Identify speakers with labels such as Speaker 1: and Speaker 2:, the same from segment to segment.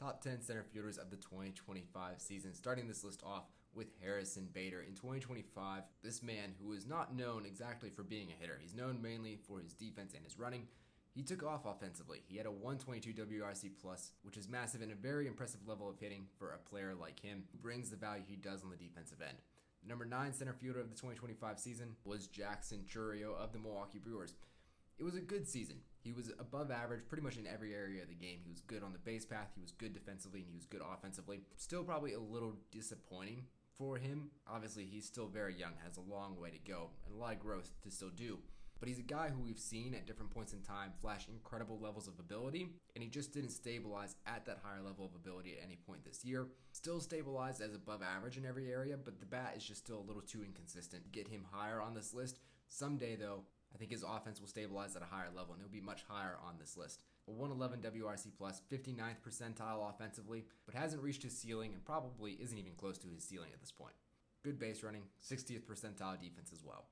Speaker 1: Top 10 center fielders of the 2025 season. Starting this list off with Harrison Bader. In 2025, this man, who is not known exactly for being a hitter, he's known mainly for his defense and his running. He took off offensively. He had a 122 WRC plus, which is massive and a very impressive level of hitting for a player like him, who brings the value he does on the defensive end. The number 9 center fielder of the 2025 season was Jackson Chourio of the Milwaukee Brewers. It was a good season. He was above average pretty much in every area of the game. He was good on the base path, he was good defensively, and he was good offensively. Still probably a little disappointing for him. Obviously, he's still very young, has a long way to go, and a lot of growth to still do. But he's a guy who we've seen at different points in time flash incredible levels of ability, and he just didn't stabilize at that higher level of ability at any point this year. Still stabilized as above average in every area, but the bat is just still a little too inconsistent to get him higher on this list. Someday, though, I think his offense will stabilize at a higher level, and he'll be much higher on this list. A 111 WRC plus, 59th percentile offensively, but hasn't reached his ceiling and probably isn't even close to his ceiling at this point. Good base running, 60th percentile defense as well.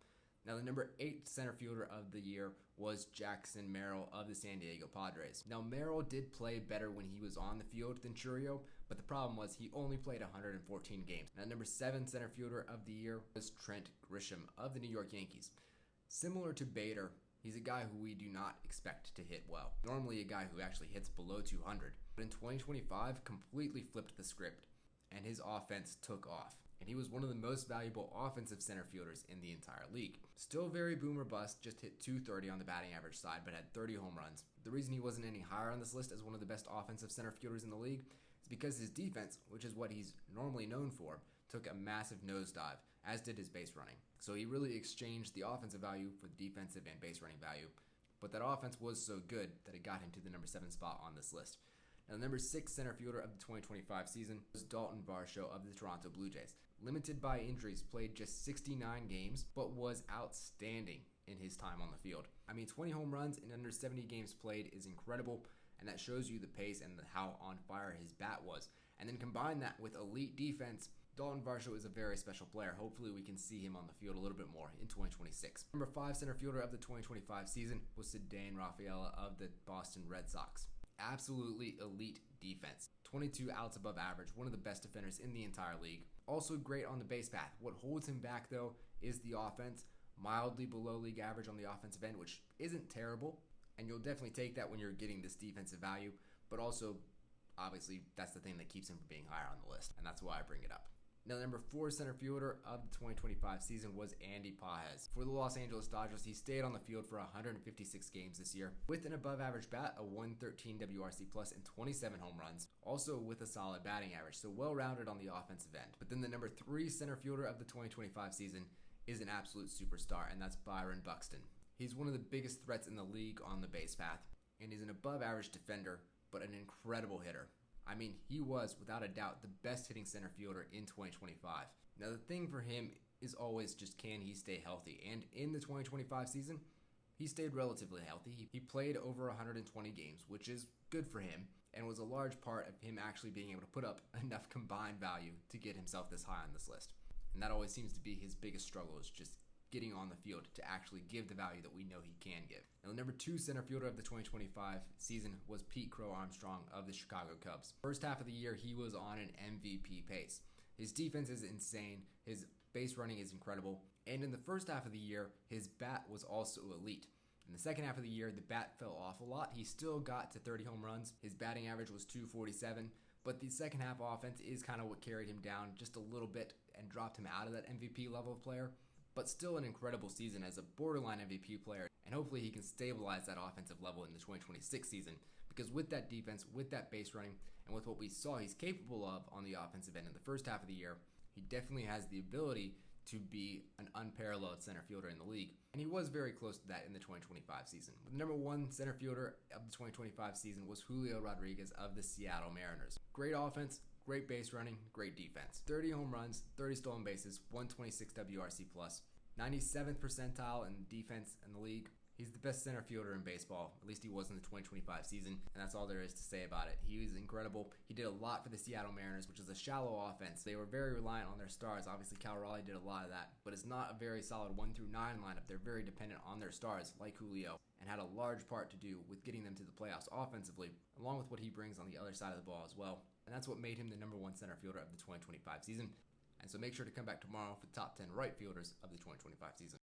Speaker 1: Now, the number 8 center fielder of the year was Jackson Merrill of the San Diego Padres. Now, Merrill did play better when he was on the field than Chourio, but the problem was he only played 114 games. Now, number 7 center fielder of the year was Trent Grisham of the New York Yankees. Similar to Bader, he's a guy who we do not expect to hit well. Normally a guy who actually hits below 200. But in 2025, completely flipped the script, and his offense took off. And he was one of the most valuable offensive center fielders in the entire league. Still very boom or bust, just hit 230 on the batting average side, but had 30 home runs. The reason he wasn't any higher on this list as one of the best offensive center fielders in the league is because his defense, which is what he's normally known for, took a massive nosedive, as did his base running. So he really exchanged the offensive value for the defensive and base running value. But that offense was so good that it got him to the number 7 spot on this list. Now, the number 6 center fielder of the 2025 season was Dalton Varsho of the Toronto Blue Jays. Limited by injuries, played just 69 games, but was outstanding in his time on the field. I mean, 20 home runs in under 70 games played is incredible, and that shows you the pace and how on fire his bat was. And then combine that with elite defense, Dalton Varsho is a very special player. Hopefully we can see him on the field a little bit more in 2026. Number 5 center fielder of the 2025 season was Ceddanne Rafaela of the Boston Red Sox. Absolutely elite defense. 22 outs above average, one of the best defenders in the entire league. Also great on the base path. What holds him back, though, is the offense. Mildly below league average on the offensive end, which isn't terrible. And you'll definitely take that when you're getting this defensive value. But also, obviously, that's the thing that keeps him from being higher on the list. And that's why I bring it up. Now, the number 4 center fielder of the 2025 season was Andy Pages. For the Los Angeles Dodgers, he stayed on the field for 156 games this year with an above average bat, a 113 WRC plus, and 27 home runs. Also with a solid batting average, so well-rounded on the offensive end. But then the number 3 center fielder of the 2025 season is an absolute superstar, and that's Byron Buxton. He's one of the biggest threats in the league on the base path, and he's an above average defender, but an incredible hitter. I mean, he was, without a doubt, the best hitting center fielder in 2025. Now, the thing for him is always just, can he stay healthy? And in the 2025 season, he stayed relatively healthy. He played over 120 games, which is good for him, and was a large part of him actually being able to put up enough combined value to get himself this high on this list. And that always seems to be his biggest struggle, is just getting on the field to actually give the value that we know he can give. Now, the number 2 center fielder of the 2025 season was Pete Crow Armstrong of the Chicago Cubs. First half of the year, he was on an MVP pace. His defense is insane, his base running is incredible, and in the first half of the year, his bat was also elite. In the second half of the year, the bat fell off a lot. He still got to 30 home runs. His batting average was 247, but the second half offense is kind of what carried him down just a little bit and dropped him out of that MVP level of player. But still an incredible season as a borderline MVP player, and hopefully he can stabilize that offensive level in the 2026 season, because with that defense, with that base running, and with what we saw he's capable of on the offensive end in the first half of the year, he definitely has the ability to be an unparalleled center fielder in the league, and he was very close to that in the 2025 season. The number 1 center fielder of the 2025 season was Julio Rodriguez of the Seattle Mariners. Great offense, great base running, great defense. 30 home runs, 30 stolen bases, 126 WRC plus, 97th percentile in defense in the league. He's the best center fielder in baseball. At least he was in the 2025 season, and that's all there is to say about it. He was incredible. He did a lot for the Seattle Mariners, which is a shallow offense. They were very reliant on their stars. Obviously, Cal Raleigh did a lot of that, but it's not a very solid 1 through 9 lineup. They're very dependent on their stars, like Julio, and had a large part to do with getting them to the playoffs offensively, along with what he brings on the other side of the ball as well. And that's what made him the #1 center fielder of the 2025 season. And so make sure to come back tomorrow for the top 10 right fielders of the 2025 season.